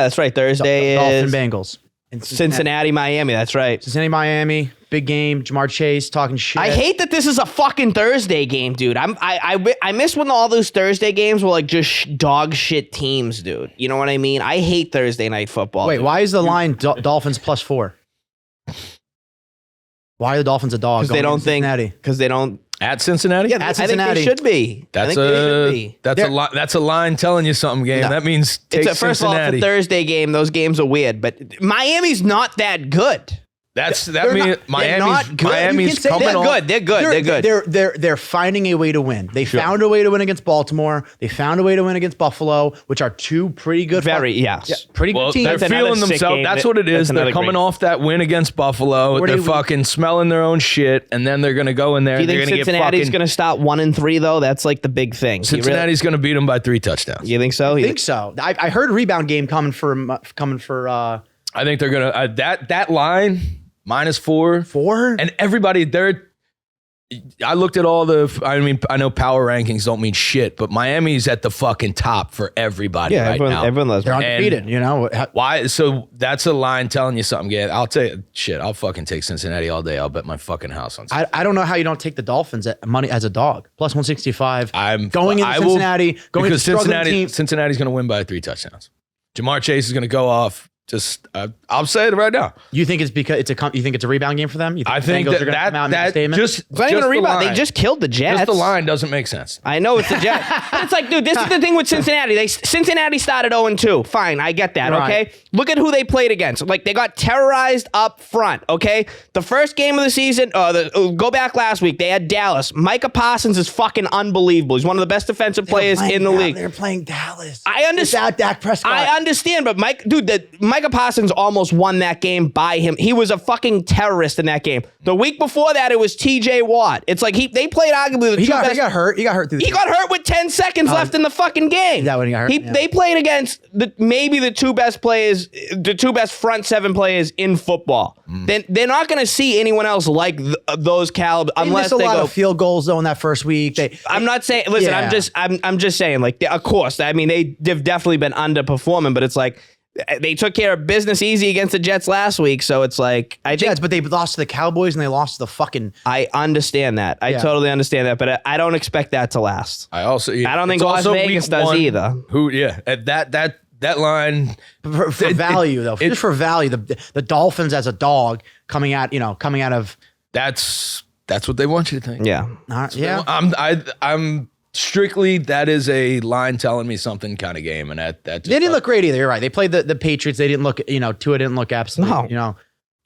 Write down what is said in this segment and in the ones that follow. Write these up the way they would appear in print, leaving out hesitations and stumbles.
That's right. Thursday is Dolphin Bengals. And Cincinnati, Miami. That's right. Cincinnati, Miami. Big game. Jamar Chase talking shit. I hate that this is a fucking Thursday game, dude. I miss when all those Thursday games were like just dog shit teams, dude. You know what I mean? I hate Thursday night football. Wait, dude. why is the line Dolphins +4? Why are the Dolphins a dog? Because they don't think. Because they don't. At Cincinnati? Yeah, At I think Cincinnati. they should be. That's a line telling you something, game. Yeah. That means take First of all, it's a Thursday game. Those games are weird, but Miami's not that good. That means Miami's They're coming off. good. They're good. They're good. They're finding a way to win. They found a way to win against Baltimore. They found a way to win against Buffalo, which are two pretty good. Pretty good teams. They're feeling themselves. That's what it is. They're coming off that win against Buffalo. They're fucking smelling their own shit, and then they're gonna go in there. Do you and think they're Cincinnati's gonna stop 1-3 though? That's like the big thing. Cincinnati's gonna beat them by 3 touchdowns. You think so? I think so. I heard a rebound game coming for. I think they're gonna that line. -4, and everybody there. I looked at all I know power rankings don't mean shit, but Miami's at the fucking top for everybody right now. Everyone loves. They're undefeated. And you know why? So that's a line telling you something. Yeah, I'll tell you shit. I'll fucking take Cincinnati all day. I'll bet my fucking house on. I don't know how you don't take the Dolphins at money as a dog +165. I'm going into Cincinnati. Going because into Cincinnati's going to win by 3 touchdowns. Jamar Chase is going to go off. Just I'll say it right now. You think it's because you think it's a rebound game for them? You think I think Bengals are gonna come out and make a statement? It's not even a rebound. They just killed the Jets. Just the line doesn't make sense. I know it's the Jets. But it's like, dude, this is the thing with Cincinnati. Cincinnati started 0-2. Fine, I get that, Right. okay? Look at who they played against. Like, they got terrorized up front, okay? The first game of the season, go back last week, they had Dallas. Micah Parsons is fucking unbelievable. He's one of the best defensive players in the league. They're playing Dallas. I understand. Without Dak Prescott. I understand, but Micah Parsons almost won that game by him. He was a fucking terrorist in that game. The week before that, it was TJ Watt. It's like they played arguably the He two got best. hurt. He got hurt. He got hurt with 10 seconds left in the fucking game. Is that when he got hurt? Yeah. They played against maybe the two best players, the two best front seven players in football. Then they're not going to see anyone else like those caliber unless they they missed a lot go of field goals though in that first week. I'm not saying. Listen, Yeah. I'm just saying. Like, of course, I mean they've definitely been underperforming, but it's like they took care of business easy against the Jets last week, so it's like I think. Jets, but they lost to the Cowboys and they lost to the fucking. I understand that. I totally understand that, but I don't expect that to last. I don't think Las Vegas does either. At that line For value though, just for value, the Dolphins as a dog coming out of. that's what they want you to think. Yeah. Yeah. I'm strictly that is a line telling me something kind of game, and that just They didn't look great either. You're right. They played the Patriots. They didn't look. Tua didn't look absolutely. No.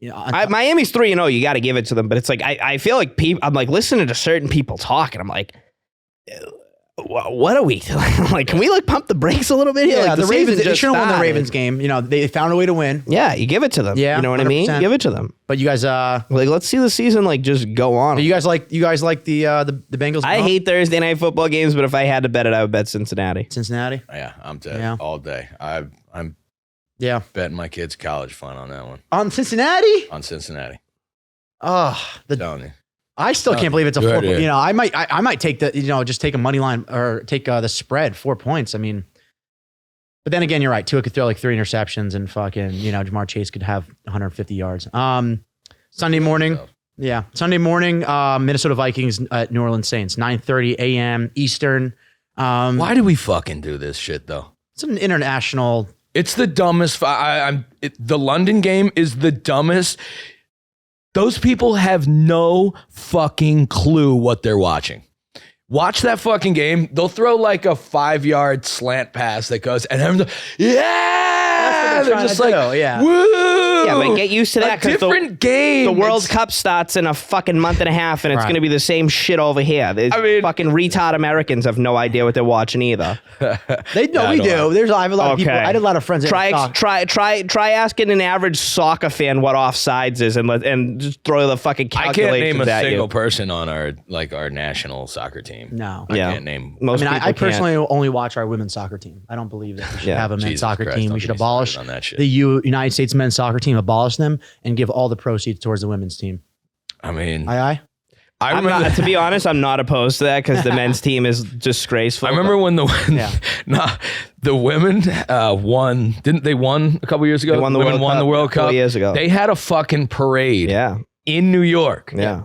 Miami's 3-0. You got to give it to them, but it's like I feel like I'm like listening to certain people talk, and I'm like, what are we doing? Like, can we pump the brakes a little bit here? Yeah, like, the Ravens. They just should have won the started. Ravens game. They found a way to win. Yeah, you give it to them. Yeah, you know what I mean. 100%. Give it to them. But you guys, let's see the season just go on. you guys like the Bengals? I hate Thursday night football games, but if I had to bet it, I would bet Cincinnati. Cincinnati. Yeah, I'm dead Yeah. all day. I'm betting my kids' college fund on that one. On Cincinnati. On Cincinnati. Oh, Telling you. I still can't believe it's a Go 4. ahead. I might take just take a money line or take the spread 4 points. I mean, but then again, you're right. Tua could throw 3 interceptions and fucking Jamar Chase could have 150 yards. Sunday morning, Minnesota Vikings at New Orleans Saints, 9:30 a.m. Eastern. Why do we fucking do this shit though? It's an international. It's the dumbest. The London game is the dumbest. Those people have no fucking clue what they're watching. Watch that fucking game. They'll throw a 5-yard slant pass that goes, and everyone's they're just like, woo! Yeah, but get used to that because different game. The World Cup starts in a fucking month and a half, and it's going to be the same shit over here. Fucking retard Americans have no idea what they're watching either. We do. I have a lot of people. I had a lot of friends. Try asking an average soccer fan what offsides is, and just throw the fucking calculations at you. I can't name a single person on our national soccer team. No, I can't name. I personally only watch our women's soccer team. I don't believe that we should have a men's soccer team. We should abolish the United States men's soccer team, abolish them, and give all the proceeds towards the women's team. I mean, I I I'm remember. not, to be honest, I'm not opposed to that because the men's team is disgraceful. I remember when the women won. Didn't they won a couple years ago? They won the women World won Cup the World 4 Cup years ago. They had a fucking parade. Yeah. In New York. Yeah.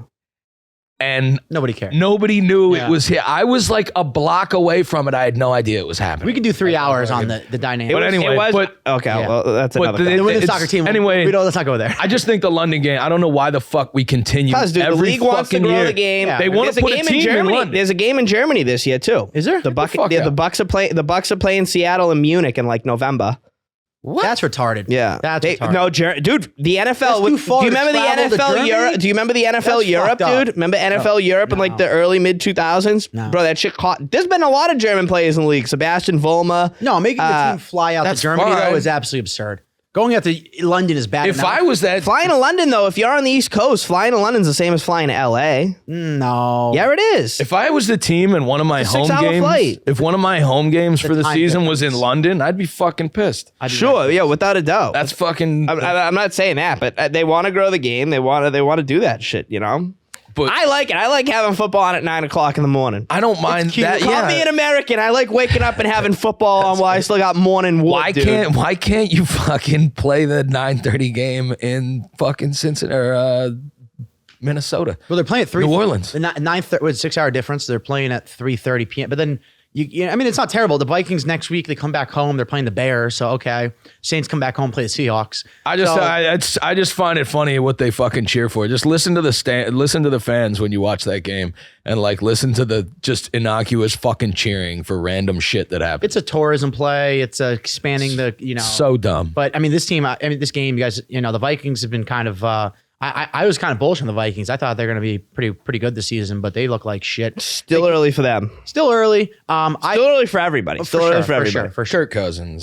And Nobody cared. nobody knew Yeah. it was here. I was like a block away from it. I had no idea it was happening. We could do 3 hours on the dynamic. But anyway, okay, yeah. well, that's but another the- thing. the women's it's- soccer team. anyway- Let's not go there. I just think the London game, I don't know why the fuck we continue Because, dude, the every league wants to fucking grow year. the game. Yeah. They want There's to a put a game team in in Germany. London. There's a game in Germany this year too. Is there? The fuck Bucks are playing Seattle and Munich in like November. What? That's retarded. Yeah, That's retarded. dude. The NFL. That's too far Do you to remember the travel to NFL Germany? Europe? Do you remember the NFL That's Europe, fucked up. dude? Remember NFL Europe in like the early mid 2000s? No. Bro, that shit caught. There's been a lot of German players in the league. Sebastian Vollmer. No, making the team fly out to that's Germany fine. though is absolutely absurd. Going out to London is bad If enough. I was that, Flying to London though, if you're on the East Coast, flying to London's the same as flying to LA. No. Yeah, it is. if I was the team and one of my It's a home 6-hour games, flight. if one of my home games for the time season was in difference. London, I'd be fucking pissed. I'd be Sure, right. yeah, without a doubt. That's fucking. I'm not saying that, but they want to grow the game. They want to do that shit. You know. But I like it. I like having football on at 9 o'clock in the morning. I don't mind that. Call me an American. I like waking up and having football on while I still got morning wood, Why dude. why can't you fucking play the 9:30 game in fucking Cincinnati or Minnesota? Well, they're playing at 3. New Orleans. The 9:30 with 6 hour difference. They're playing at 3:30 p.m. But then I mean, it's not terrible. The Vikings next week they come back home. They're playing the Bears. So okay, Saints come back home play the Seahawks. I So- just find it funny what they fucking cheer for. Just listen to the fans when you watch that game, and like listen to the just innocuous fucking cheering for random shit that happens. It's a tourism play. It's expanding the So dumb. But I mean, this team. I mean, this game. You guys. The Vikings have been kind of. I was kind of bullish on the Vikings. I thought they're going to be pretty good this season, but they look like shit. Still early for them. Still early. Still early for everybody. Still early for everybody. For sure. Kirk Cousins.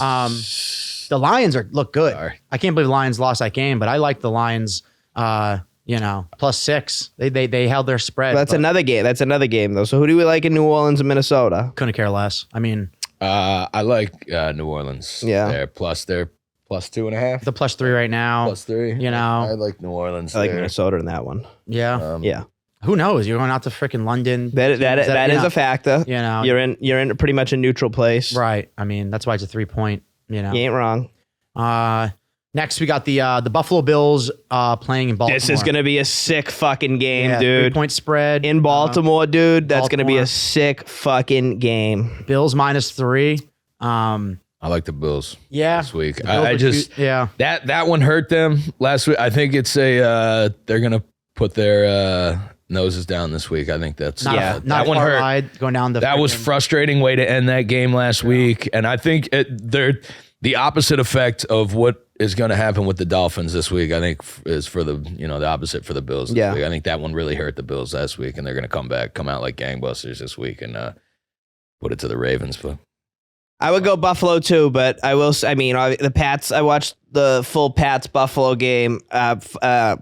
The Lions look good. Sorry. I can't believe the Lions lost that game, but I like the Lions. +6. They held their spread. That's but another game. That's another game though. So who do we like in New Orleans and Minnesota? couldn't care less. I mean, I like New Orleans. Yeah. They're +2.5. the +3 right now. +3. I like New Orleans. I like there. Minnesota in that one. Yeah. Yeah, Who knows? You're going out to freaking London. that is a factor. You're in pretty much a neutral place. Right. I mean, that's why it's a 3-point. You ain't wrong. Next, we got the Buffalo Bills playing in Baltimore. This is gonna be a sick fucking game, dude. 3-point spread In Baltimore, dude. That's gonna be Baltimore. a sick fucking game. Bills -3. I like the Bills. Yeah. This week. The Bills I were just cute. Yeah. that one hurt them last week. I think it's they're gonna put their noses down this week. I think that's Not that a one far hurt. ride going down the. That was freaking- frustrating way to end that game last week, and I think they're the opposite effect of what is going to happen with the Dolphins this week. I think is for the the opposite for the Bills. This week. I think that one really hurt the Bills last week, and they're going to come out like gangbusters this week and put it to the Ravens. But I would go Buffalo too, but the Pats. I watched the full Pats Buffalo game,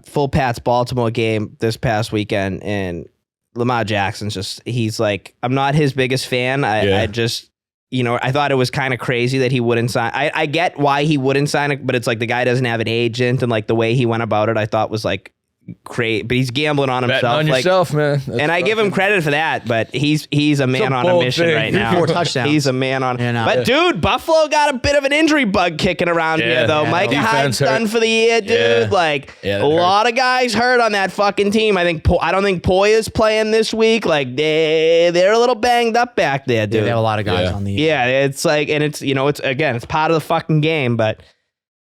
full Pats Baltimore game this past weekend, and Lamar Jackson's he's like, I'm not his biggest fan. I just, I thought it was kind of crazy that he wouldn't sign. I get why he wouldn't sign it, but it's like the guy doesn't have an agent, and like the way he went about it, I thought was like great. But he's gambling on himself. betting on like, yourself, man. That's and I give him credit for that, but he's a man on a bold mission thing. right now. 4 touchdowns. He's a man on. Yeah. But dude, Buffalo got a bit of an injury bug kicking around here, though. Yeah, Micah Hyde's defense hurt. done for the year, dude. Yeah. Like Yeah, a that hurt. lot of guys hurt on that fucking team. I don't think Poya's playing this week. Like they're a little banged up back there, dude. They have a lot of guys on the. Yeah, it's like, and it's it's part of the fucking game, but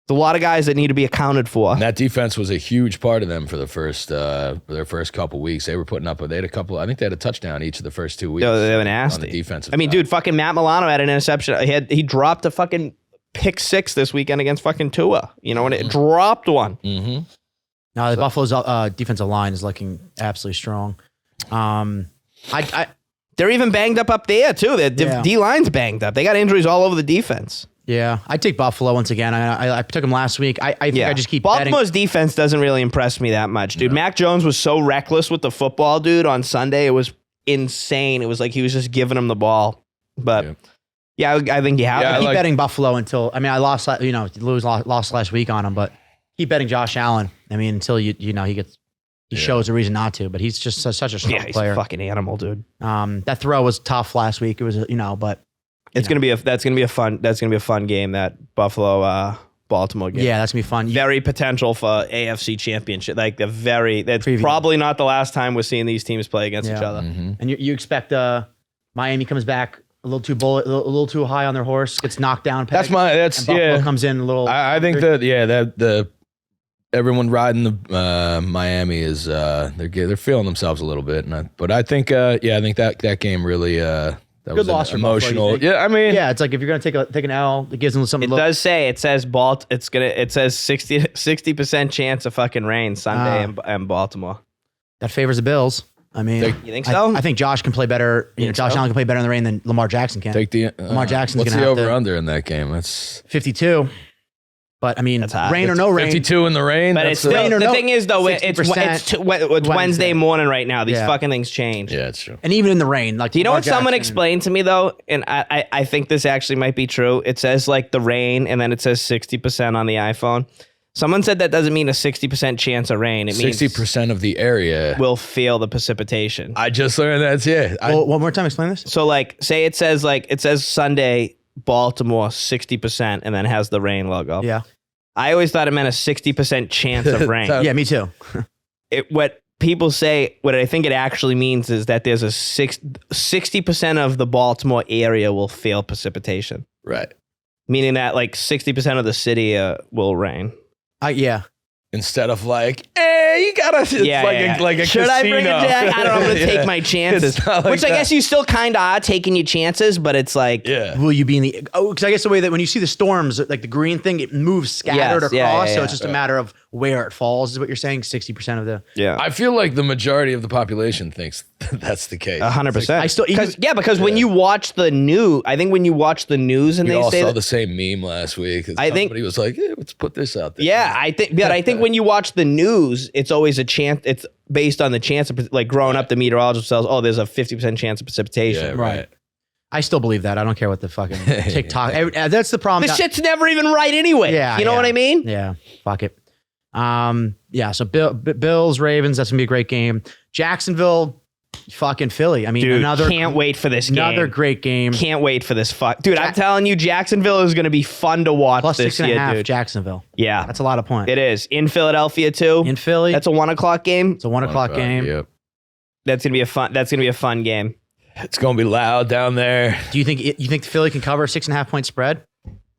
it's a lot of guys that need to be accounted for. And that defense was a huge part of them for the first their first couple weeks. They were putting up. They had a couple. I think they had a touchdown each of the first 2 weeks. They were on nasty. the defensive. I mean, side. dude, fucking Matt Milano had an interception. He dropped a fucking pick 6 this weekend against fucking Tua. And it dropped one. Mm-hmm. No, the Buffalo's defensive line is looking absolutely strong. They're even banged up there too. The Yeah. D line's banged up. They got injuries all over the defense. Yeah, I take Buffalo once again. I took them last week. I think I just keep Baltimore's defense doesn't really impress me that much, dude. Mac Jones was so reckless with the football, dude. On Sunday, it was insane. It was like he was just giving him the ball. But I think you have. Yeah, to. I keep like- betting Buffalo until I lost. Lost last week on him, but keep betting Josh Allen. I mean, until he gets he shows a reason not to. But he's just such a strong he's player. a fucking animal, dude. That throw was tough last week. It was, but That's gonna be a fun game, that Buffalo Baltimore game. yeah, that's gonna be fun. Very potential for AFC championship. Like that's Preview. probably not the last time we're seeing these teams play against each other. And you expect Miami comes back a little too high on their horse, gets knocked down. And Buffalo comes in a little. I think that everyone riding the Miami is they're feeling themselves a little bit, but I think I think that game really that Good was loss for emotional. Buffalo, Yeah, I mean, yeah, it's like if you're gonna take an L, it gives them something. It says 60% chance of fucking rain Sunday in Baltimore. That favors the Bills. I mean, You think so? I think Josh can play better. Josh Allen can play better in the rain than Lamar Jackson can. take the Lamar Jackson's what's gonna the have to- over under in that game? That's 52. But I mean, That's hot. rain or no rain. 52 in the rain. But That's it's still, rain or the no- thing is though, it's 60% Wednesday Wednesday morning right now. These Yeah. fucking things change. yeah, it's true. And even in the rain, like Do you know Lamar what someone Jackson- explained to me though? And I think this actually might be true. It says like the rain and then it says 60% on the iPhone. Someone said that doesn't mean a 60% chance of rain. It means 60% of the area. we'll feel the precipitation. I just learned that. Yeah, One more time, explain this. So like say it says Sunday Baltimore 60% and then has the rain logo. Yeah. I always thought it meant a 60% chance of rain. Yeah, me too. What people say, what I think it actually means is that there's a 60% of the Baltimore area will feel precipitation, right. meaning that like 60% of the city will rain. Yeah. Instead of like, you gotta. It's like a Should I bring a casino. jack? I don't know. I'm gonna Yeah. take my chances, It's not like which I that. guess you still kind of are taking your chances, but it's like, Yeah. Will you be in the? Oh, because I guess the way that when you see the storms, like the green thing, it moves scattered Yes, across. yeah, So yeah, it's just a matter of where it falls. Is what you're saying? 60% of the. yeah. I feel like the majority of the population thinks that's the case. 100%. I still- because when you watch the news, I think when you watch the news and We they all say saw that, the same meme last week. I think- somebody was like, let's put this out there. yeah, I think when you watch the news, it's always a chance. It's based on the chance of like growing up. The meteorologist says, "Oh, there's a 50% chance of precipitation." Yeah, Right. right. I still believe that. I don't care what the fucking TikTok. That's the problem. The shit's never even right anyway. Yeah, you know yeah. what I mean? Yeah, fuck it. Yeah, so Bills, Ravens, that's gonna be a great game. Jacksonville, fucking Philly. I mean, Dude, another can't wait for this game. another great game. Can't wait for this dude. I'm telling you, Jacksonville is going to be fun to watch Plus this 6.5, year, dude. Jacksonville. Yeah, That's a lot of points. it is in Philadelphia too. In Philly, That's a 1:00 game. it's a 1:00 game. Yep. That's gonna be a fun game. It's gonna be loud down there. Do you think Philly can cover a 6.5-point spread?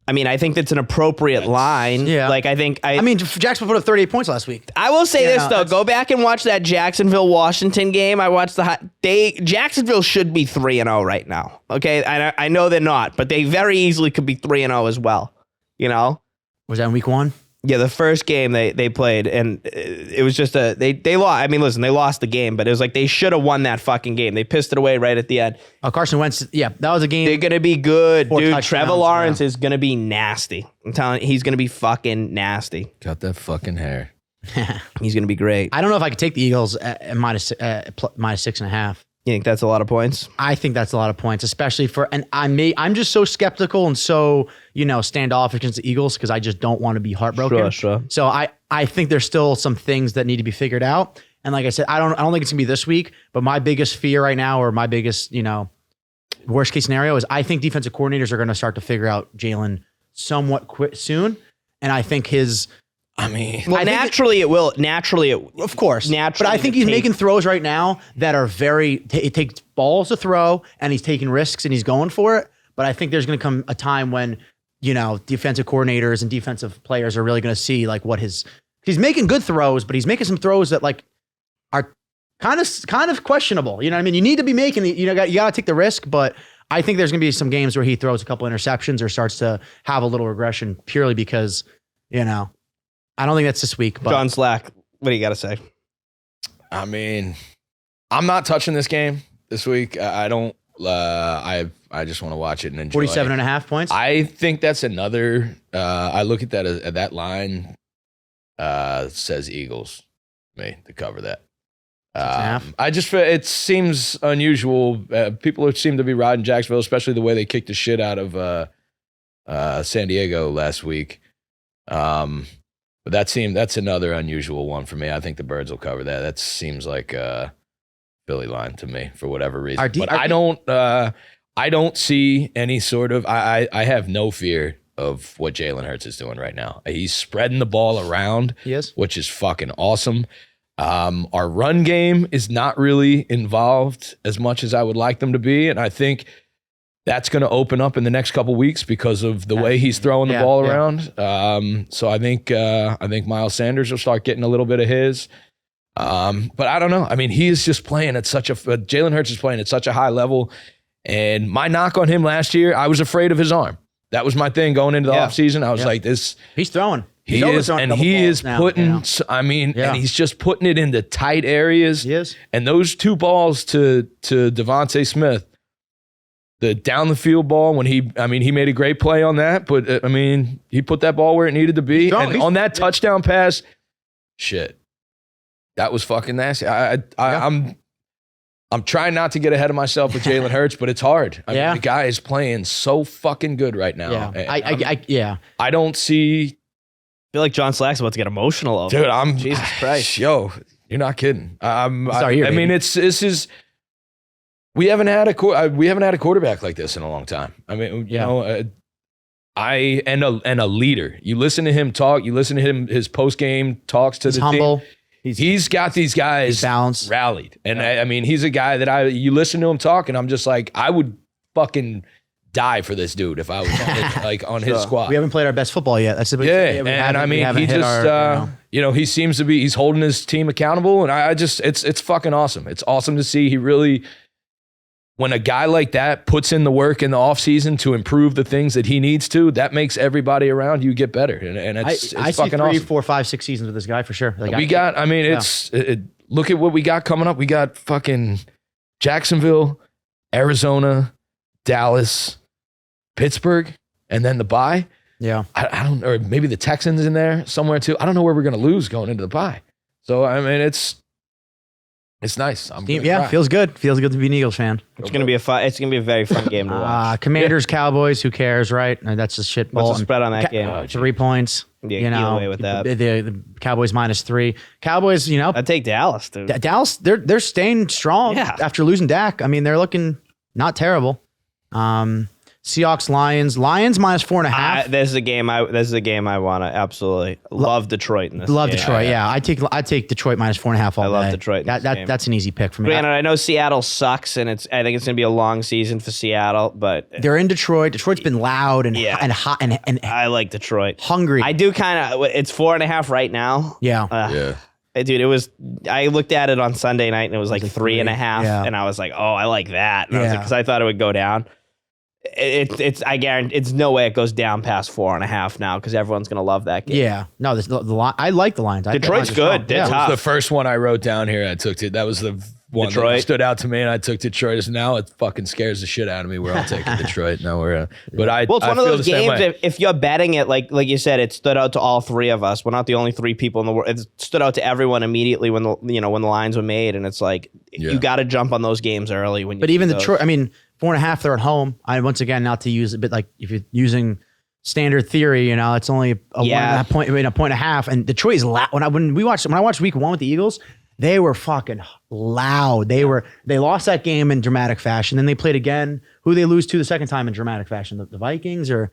I mean, I think that's an appropriate line. Yeah. Like I mean, Jacksonville put up 38 points last week. I will say Yeah, this no, though. that's- Go back and watch that Jacksonville Washington game. I watched Jacksonville should be 3-0 right now. Okay, I know they're not, but they very easily could be 3-0 as well. You know. Was that in week 1? Yeah, the first game they played, and it was just they lost. I mean, listen, they lost the game, but it was like they should have won that fucking game. They pissed it away right at the end. Oh, Carson Wentz. Yeah, that was a game. They're gonna be good, 4 dude. touchdowns, Trevor Lawrence yeah. is gonna be nasty. I'm telling you, he's gonna be fucking nasty. Got that fucking hair. He's gonna be great. I don't know if I could take the Eagles at minus 6.5. You think that's a lot of points? I think that's a lot of points, especially and I'm just so skeptical and so, standoffish against the Eagles because I just don't want to be heartbroken. Sure. So I think there's still some things that need to be figured out. And like I said, I don't think it's gonna be this week, but my biggest fear right now, or my biggest, worst case scenario is I think defensive coordinators are gonna start to figure out Jalen somewhat soon. And I think I mean, Well, I think naturally it will. Naturally, of course. Naturally, but I think he's making throws right now that are it takes balls to throw and he's taking risks and he's going for it. But I think there's going to come a time when, defensive coordinators and defensive players are really going to see like he's making good throws, but he's making some throws that like are kind of questionable. You know what I mean? You need to be making, you got to take the risk, but I think there's going to be some games where he throws a couple interceptions or starts to have a little regression purely because, I don't think that's this week. But John Slack, what do you got to say? I mean, I'm not touching this game this week. I don't. I just want to watch it and enjoy. 47.5 points. I think that's another. I look at that line. Says Eagles, to cover that. 6.5. I just feel it seems unusual. People seem to be riding Jacksonville, especially the way they kicked the shit out of San Diego last week. But that's another unusual one for me. I think the Birds will cover that. That seems like a Philly line to me for whatever reason. But I don't see any sort of. I have no fear of what Jalen Hurts is doing right now. He's spreading the ball around, which is fucking awesome. Our run game is not really involved as much as I would like them to be, and I think that's going to open up in the next couple weeks because of the way he's throwing the ball around. So I think Miles Sanders will start getting a little bit of his. But I don't know. I mean, he is just playing at Jalen Hurts is playing at such a high level. And my knock on him last year, I was afraid of his arm. That was my thing going into the offseason. I was like, he's throwing. He is, and he is putting, I mean, and he's just putting it into tight areas. He is. And those 2 balls to Devontae Smith, the down the field ball when he made a great play on that, but I mean, he put that ball where it needed to be. And on that touchdown pass, shit, that was fucking nasty. I'm trying not to get ahead of myself with Jalen Hurts, but it's hard. I mean, the guy is playing so fucking good right now. Yeah. I don't see. I feel like John Slack's about to get emotional over. Dude, Jesus Christ. Yo, you're not kidding. I mean, this is. We haven't had a quarterback like this in a long time. I mean, you know, and a leader. You listen to him talk. You listen to his post game talks to the humble. team. He's got these guys balanced, rallied, and I mean, he's a guy that you listen to him talk, and I'm just like, I would fucking die for this dude if I was on his squad. We haven't played our best football yet. That's and I mean, he just he seems to be he's holding his team accountable, and I just it's fucking awesome. It's awesome to see he really. When a guy like that puts in the work in the offseason to improve the things that he needs to, that makes everybody around you get better. And it's I fucking see 3, awesome. 4, 5, 6 seasons with this guy for sure. Like, Look at what we got coming up. We got fucking Jacksonville, Arizona, Dallas, Pittsburgh, and then the bye. Yeah. I don't, or maybe the Texans in there somewhere too. I don't know where we're going to lose going into the bye. So, I mean, it's nice. Feels good. Feels good to be an Eagles fan. It's gonna be a very fun game to watch. Commanders, Cowboys. Who cares, right? That's just shit. What's the spread on that game? 3 points. Yeah, you know, away with that. The Cowboys -3. Cowboys, you know, I'd take Dallas, dude. Dallas, they're staying strong after losing Dak. I mean, they're looking not terrible. Seahawks, Lions -4.5. This is a game I want to absolutely love Detroit in this. Love game. Detroit, yeah. I take Detroit -4.5 all day. I love Detroit. That's an easy pick for me. Granted, I know Seattle sucks, and I think it's going to be a long season for Seattle, but they're in Detroit. Detroit's been loud and hot and I like Detroit. Hungry. I do kind of. It's 4.5 right now. Yeah. Dude, I looked at it on Sunday night and it was like 3.5, and I was like, oh, I like that. Because I thought it would go down. I guarantee it's no way it goes down past 4.5 now because everyone's gonna love that game. Yeah, no, I like the Lions. Detroit's good. That was the first one I wrote down here. I took it. That was the one that stood out to me, and I took Detroit. Now it fucking scares the shit out of me. We're all taking Detroit. Now we're, but I. Well, it's one of those games. If you're betting it, like you said, it stood out to all 3 of us. We're not the only 3 people in the world. It stood out to everyone immediately when the lines were made, and it's like you got to jump on those games early when. But even Detroit, I mean. 4.5, they're at home. Once again, not to use a bit like if you're using standard theory, you know, it's only a 1.5 point, a point and a half. And Detroit is loud. When I watched week 1 with the Eagles, they were fucking loud. They lost that game in dramatic fashion. Then they played again. Who they lose to the second time in dramatic fashion? The Vikings or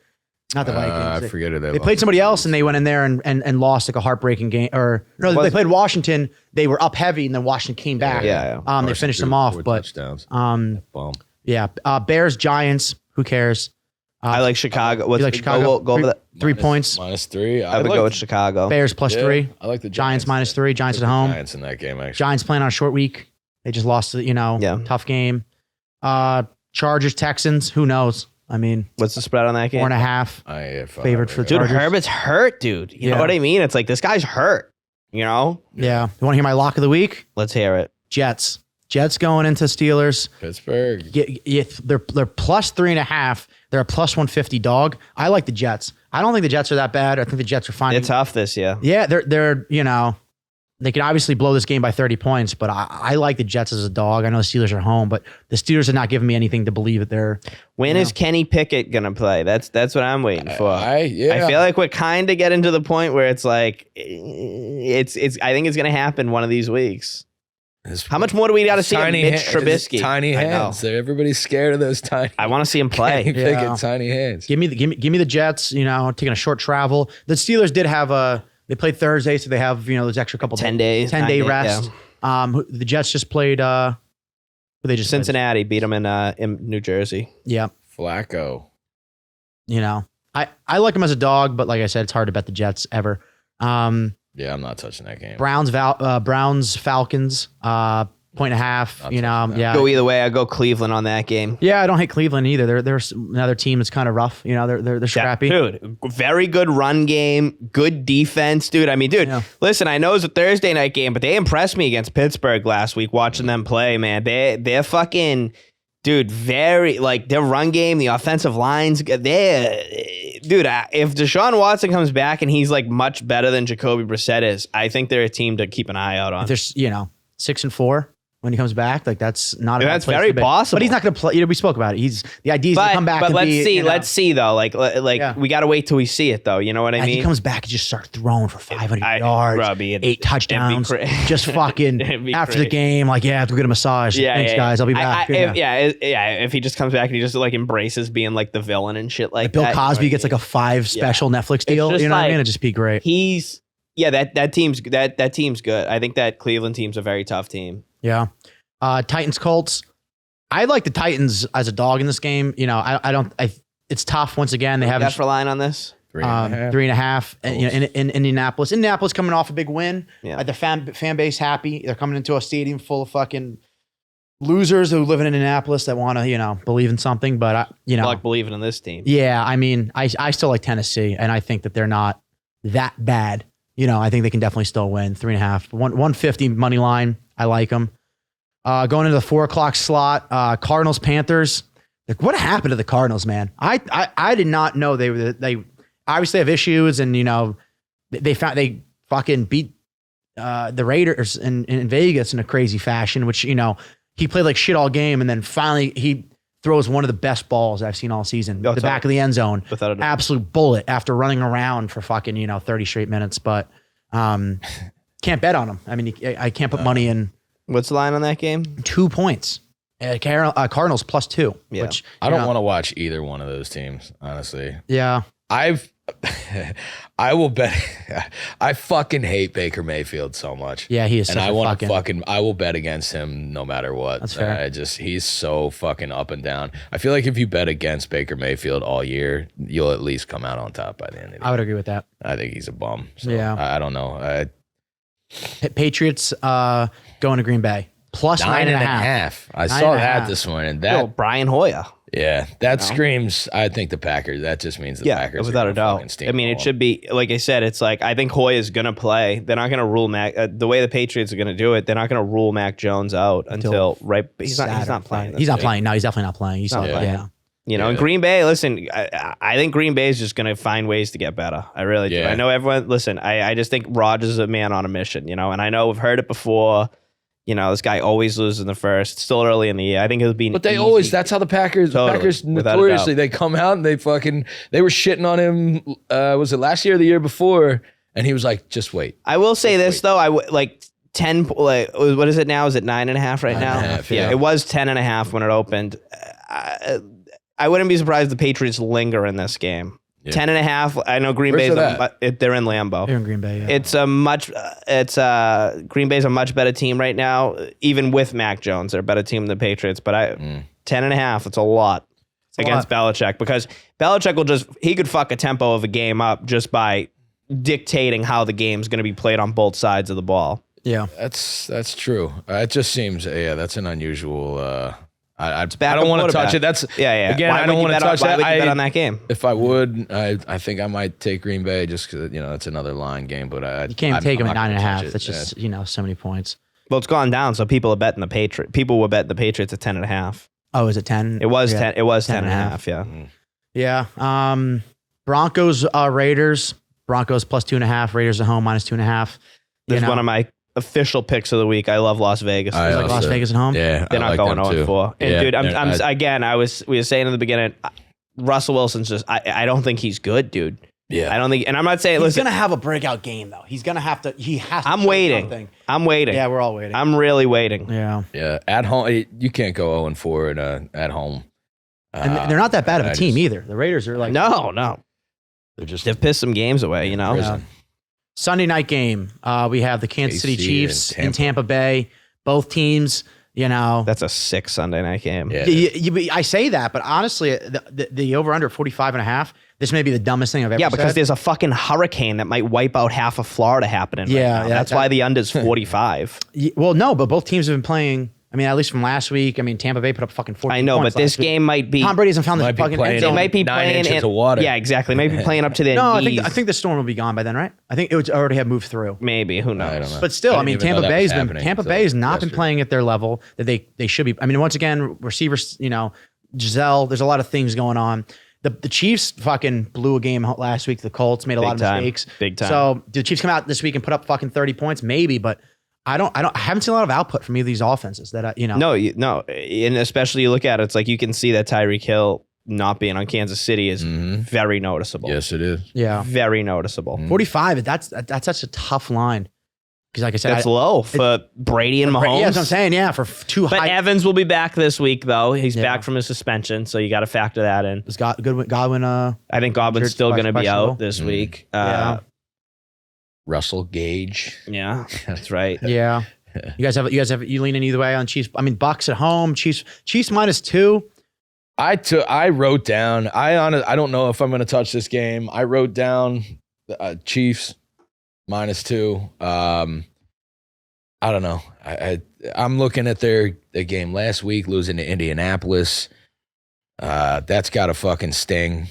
not the Vikings? I forget it. They played somebody else and they went in there and lost like a heartbearbears game. Or no, they played Washington. They were up heavy and then Washington came back. They finished them off, but touchdowns. Yeah, Bears, Giants. Who cares? I like Chicago. You like Chicago? Go over that. 3 points. -3. I would go with Chicago. Bears +3. I like the Giants -3. Giants at home. Giants in that game, actually. Giants playing on a short week. They just lost. Tough game. Chargers, Texans. Who knows? I mean, what's the spread on that game? 4.5. Favored for dude. Chargers. Herbert's hurt, dude. You know what I mean? It's like this guy's hurt. You know? Yeah. You want to hear my lock of the week? Let's hear it. Jets going into Steelers. Pittsburgh. They're +3.5. They're a +150 dog. I like the Jets. I don't think the Jets are that bad. I think the Jets are fine. They're tough this year. Yeah, they're They can obviously blow this game by 30 points, but I like the Jets as a dog. I know the Steelers are home, but the Steelers are not giving me anything to believe that they're. When is Kenny Pickett gonna play? That's what I'm waiting for. I feel like we're kind of getting to the point where it's like it's. I think it's gonna happen one of these weeks. How much more do we got to see of Mitch Trubisky? Tiny hands. Everybody's scared of those tiny. I want to see him play. Kenny Pickett, tiny hands. Give me the Jets. Taking a short travel. The Steelers did have they played Thursday, so they have those extra couple 10 days, 10-day rest. Yeah. The Jets just played. They just Cincinnati beat them in New Jersey. Yeah, Flacco. I like him as a dog, but like I said, it's hard to bet the Jets ever. Yeah, I'm not touching that game. Browns Falcons 1.5. Yeah. Go either way. I go Cleveland on that game. Yeah, I don't hate Cleveland either. They're another team that's kind of rough. They're scrappy. Yeah, dude, very good run game, good defense, dude. I mean, dude, listen, I know it was a Thursday night game, but they impressed me against Pittsburgh last week watching them play, man. They're fucking, dude, very, like, their run game, the offensive lines, dude, if Deshaun Watson comes back and he's, like, much better than Jacoby Brissett is, I think they're a team to keep an eye out on. If there's, 6-4. When he comes back, like that's not. That's very possible. But he's not going to play. We spoke about it. The idea is to come back. But let's see though. Like we got to wait till we see it though. You know what I mean? He comes back and just start throwing for 500 yards, 8 touchdowns, just fucking after the game. Like, yeah, go get a massage. Thanks, guys. I'll be back. If he just comes back and he just like embraces being like the villain and shit like Bill Cosby gets like a 5 special Netflix deal. You know what I mean? It'd just be great. That team's good. I think that Cleveland team's a very tough team. Yeah. Titans Colts. I like the Titans as a dog in this game. It's tough once again. They have for line on this 3.5. In Indianapolis. Indianapolis coming off a big win. Yeah. The fan base happy. They're coming into a stadium full of fucking losers who live in Indianapolis that want to, believe in something. But like believing in this team. Yeah. I mean, I still like Tennessee, and I think that they're not that bad. I think they can definitely still win 3.5. 150 money line. I like them. Going into the 4:00 slot, Cardinals Panthers. Like, what happened to the Cardinals, man? I did not know they obviously have issues, and they fucking beat the Raiders in Vegas in a crazy fashion. Which he played like shit all game, and then finally he throws one of the best balls I've seen all season. The back of the end zone, absolute bullet after running around for fucking 30 straight minutes, but. Can't bet on them. I mean, I can't put money in. What's the line on that game? 2 points. Cardinals +2. Yeah. Which I don't want to watch either one of those teams, honestly. Yeah. I will bet. I fucking hate Baker Mayfield so much. Yeah, he is. And I will bet against him no matter what. That's fair. He's so fucking up and down. I feel like if you bet against Baker Mayfield all year, you'll at least come out on top by the end of the year. I would agree with that. I think he's a bum. So yeah. I don't know. Patriots going to Green Bay +9.5. I saw that this morning. Brian Hoyer. Yeah, that screams. I think the Packers. That just means the Packers. Without a doubt. I mean, it should be like I said. It's like I think Hoyer is gonna play. They're not gonna rule Mac. The way the Patriots are gonna do it, they're not gonna rule Mac Jones out until right. He's not playing. He's not playing. No, he's definitely not playing. He's not playing. Yeah. And Green Bay, listen, I think Green Bay is just going to find ways to get better. I really do. I know everyone, listen, I just think Rodgers is a man on a mission, and I know we've heard it before. This guy always loses in the first, still early in the year. I think it'll be But they always, that's how the Packers notoriously, they come out and they were shitting on him, was it last year or the year before? And he was like, just wait. I will say this, though, like 10, like, what is it now? Is it 9.5 right now? 9.5, yeah. It was 10.5 when it opened. I wouldn't be surprised if the Patriots linger in this game. Yeah. 10.5. I know Green Bay's they're in Lambeau. They're in Green Bay. Yeah. Green Bay's a much better team right now, even with Mac Jones. They're a better team than the Patriots. But 10.5. It's a lot against Belichick, because Belichick he could fuck a tempo of a game up just by dictating how the game's going to be played on both sides of the ball. Yeah, that's true. It just seems that's an unusual. I don't want to touch it. That's Again, I don't want to touch that. Why would you bet on that game? If I would, I think I might take Green Bay just because it's another line game. But you can't take them at 9.5. That's just so many points. Well, it's gone down, so people are betting the Patriots. People were betting the Patriots at 10.5. Oh, is it 10? It was 10. It was 10.5. Yeah. Yeah. Broncos Raiders. Broncos +2.5. Raiders at home -2.5. This is one of my official picks of the week. I love Las Vegas. I Like Las also- Vegas at home. Yeah, They're I not like going them too. 0-4. And Yeah, dude, I- we were saying in the beginning, Russell Wilson's just, I don't think he's good, dude. yeah. I don't think, and I'm not saying, He's listen, gonna have a breakout game though. He's gonna have to. He has. to I'm show waiting. something. I'm waiting. Yeah, we're all waiting. I'm really waiting. Yeah, Yeah, at home you can't go 0-4 at home. and they're not that bad of a I team just- either. The Raiders are like No. They're just They've pissed some games away, you know? prison. Sunday night game. We have the Kansas City KC Chiefs and in Tampa Bay. Both teams, you know. That's a sick Sunday night game. Yeah. I say that, but honestly, the over under 45.5. This may be the dumbest thing I've ever Yeah, because said. there's a fucking hurricane that might wipe out half of Florida happening. Yeah, right now. yeah, That's why the under's 45. Well, no, but both teams have been playing. I mean, at least from last week. I mean, Tampa Bay put up fucking 14 I know, points but this last week. game might be. Tom Brady hasn't found the Might be fucking playing end They zone. might be 9 playing inches in, of water. Yeah, exactly. Maybe playing up to their No, I knees. think the storm will be gone by then, right? I think it would already have moved through. Maybe. Who knows? I don't know. But still, I didn't mean, even know Tampa that Bay's was been happening Tampa until Bay has not been yesterday. playing at their level that they should be. I mean, once again, receivers, you know, Giselle. There's a lot of things going on. The Chiefs fucking blew a game last week. The Colts made a lot of time. mistakes. Big time. So do the Chiefs come out this week and put up fucking 30 points? Maybe, but I haven't seen a lot of output from either of these offenses that you know. No, and especially you look at it, it's like you can see that Tyreek Hill not being on Kansas City is very noticeable. Yes, it is. Yeah, Very noticeable. 45. That's such a tough line because, like I said, That's low for Brady and Mahomes. Yeah, that's what I'm saying. Yeah, for two But high. Evans will be back this week, though. He's Yeah. back from his suspension, so you got to factor that in. Godwin. I think Godwin's Injured, still going to be questionable. out this week. Yeah. Russell Gage. Yeah, that's right. Yeah. You guys have you leaning either way on Chiefs? I mean, Bucks at home, Chiefs -2. I wrote down. I don't know if I'm going to touch this game. I wrote down Chiefs -2. I don't know. I'm looking at their game last week, losing to Indianapolis. That's got to fucking sting.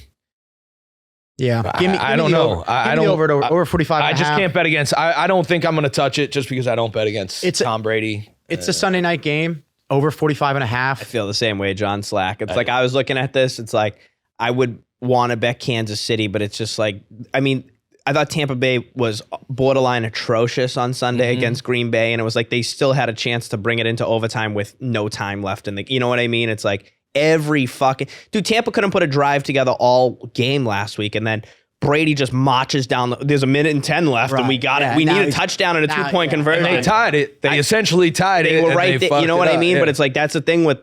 Yeah. I don't know. I don't over 45. I just can't bet against. I don't think I'm going to touch it just because I don't bet against Tom Brady. It's a Sunday night game over 45.5. I feel the same way, John Slack. It's like I was looking at this. It's like I would want to bet Kansas City, but it's just like, I mean, I thought Tampa Bay was borderline atrocious on Sunday against Green Bay, and it was like they still had a chance to bring it into overtime with no time left in the. You know what I mean? It's like every fucking dude. Tampa couldn't put a drive together all game last week, and then Brady just marches down. There's a minute and 10 left, and we got it. We need a touchdown and a 2-point conversion. And they tied it. They essentially tied it. They were and right they there. You know what I fucked it mean? up. But it's like that's the thing with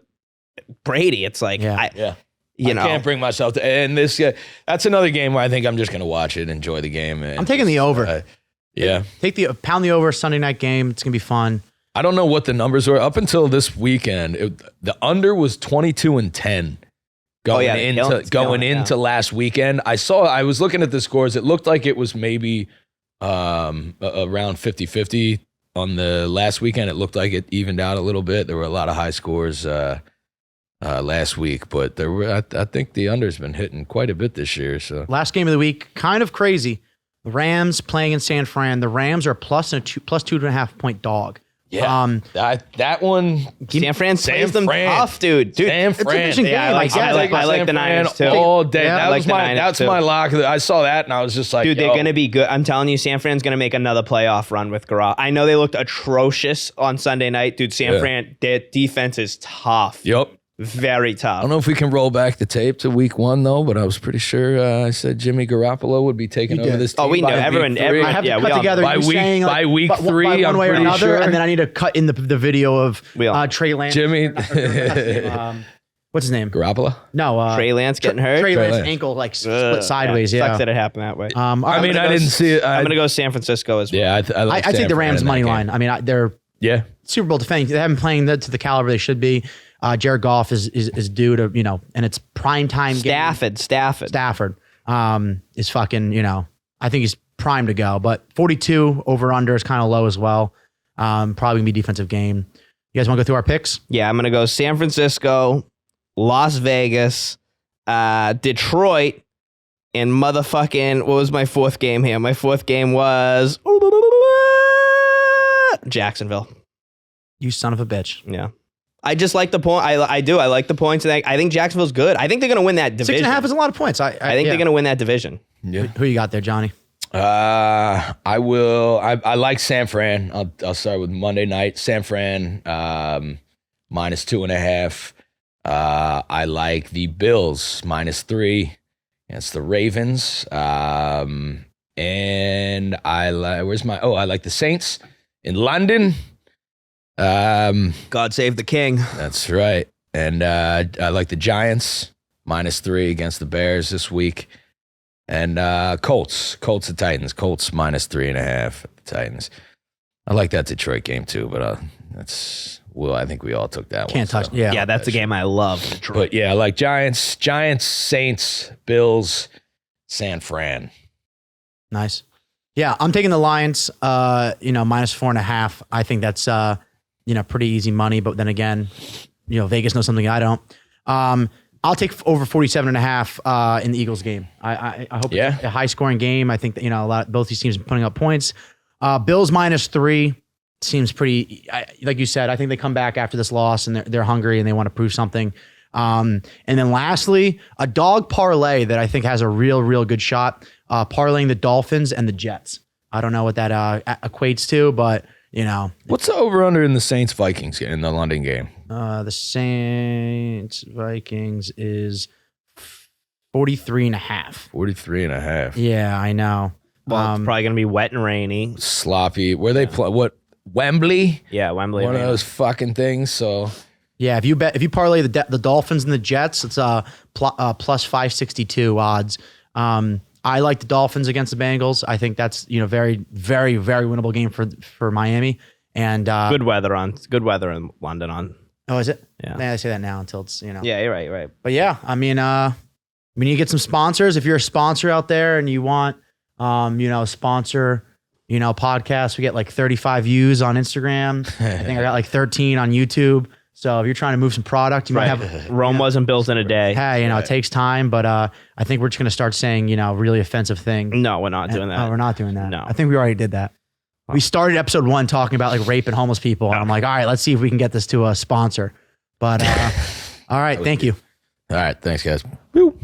Brady. It's like Yeah. you know, I can't bring myself to. And this, that's another game where I think I'm just going to watch it, enjoy the game. I'm taking the over. Yeah. Pound the over Sunday night game. It's gonna be fun. I don't know what the numbers were up until this weekend. The under was 22-10 going into last weekend. I was looking at the scores. It looked like it was maybe around 50-50 on the last weekend. It looked like it evened out a little bit. There were a lot of high scores last week, but there were. I think the under's been hitting quite a bit this year. So Last game of the week, kind of crazy. The Rams playing in San Fran. The Rams are plus 2.5 point dog. yeah, that one. San Fran plays them Fran. tough, dude. San It's a Fran. division game. I like I the San Niners too. Fran all day. Yeah, I like the Niners That's too. my lock. I saw that and I was just like, Dude, they're yo. going to be good. I'm telling you, San Fran's going to make another playoff run with Garoppolo. I know they looked atrocious on Sunday night. Dude, San Fran, their defense is tough. Yep. Very I tough. don't know if we can roll back the tape to week 1 though, but I was pretty sure I said Jimmy Garoppolo would be taking You over did. this team. Oh, we by know. week Everyone- 3. everyone- I have to Yeah, we cut all together know. By you week- saying, by week by 3, one I'm way or pretty another, sure. and then I need to cut in the video of We all know. Trey Lance. Jimmy What's his name? Garoppolo. No, Trey Lance getting hurt. Trey Lance Lance. ankle like Ugh, split sideways. Yeah. Sucks that it happened that way. All right, I mean, I didn't see it. I'm going to go San Francisco as well. Yeah, I like I take San the Fran Rams in that money game. line. I mean, they're Yeah, Super Bowl defending. They haven't playing to the caliber they should be. Jared Goff is due to, you know, and it's prime time game. Stafford is fucking, you know, I think he's primed to go, but 42 over under is kind of low as well. Probably gonna be defensive game. You guys want to go through our picks? Yeah, I'm going to go San Francisco, Las Vegas, Detroit, and motherfucking, what was my fourth game here? My fourth game was Jacksonville. You son of a bitch. Yeah. I just like the point. I do. I like the points. And I think Jacksonville's good. I think they're going to win that division. 6.5 is a lot of points. I I think they're going to win that division. yeah. Who you got there, Johnny? I I will. I like San Fran. I'll start with Monday night. San Fran -2.5. I like the Bills -3 against the Ravens. And I like the Saints in London. God save the king. That's right. And I like the Giants -3 against the Bears this week. And Colts and Titans. Colts -3.5 at the Titans. I like that Detroit game too, but I think we all took that one. Can't touch. so. Yeah. That's a game I love. Detroit. But yeah, I like Giants, Saints, Bills, San Fran. Nice. Yeah, I'm taking the Lions. -4.5. I think that's pretty easy money. But then again, Vegas knows something I don't. I'll take over 47.5 in the Eagles game. I hope it's a high scoring game. I think that both these teams are putting up points. Bills -3 seems pretty. Like you said, I think they come back after this loss and they're hungry and they want to prove something. And then lastly, a dog parlay that I think has a real good shot. Parlaying the Dolphins and the Jets. I don't know what that equates to, but What's the over under in the Saints Vikings in the London game? The Saints Vikings is 43.5. 43.5. Yeah, I know. Well, it's probably gonna be wet and rainy. Sloppy. Where they play? What? Wembley? Yeah, Wembley. One of Arena. those fucking things. So Yeah, if you parlay the Dolphins and the Jets, it's plus 562 odds. I like the Dolphins against the Bengals. I think that's very very very winnable game for Miami. And Good weather in London on. Oh, is it? Yeah. I say that now until it's Yeah, you're right. You're right. But yeah, I mean, we need to get some sponsors. If you're a sponsor out there and you want, sponsor, podcasts, we get like 35 views on Instagram. I think I got like 13 on YouTube. So if you're trying to move some product, you might have. Rome wasn't built in a day. Hey, it takes time, but I think we're just gonna start saying, really offensive things. No, we're not doing that. Oh, we're not doing that. No. I think we already did that. We started episode 1 talking about like rape and homeless people, and I'm like, all right, let's see if we can get this to a sponsor. But all right, thank you. all right, thanks guys. Woo.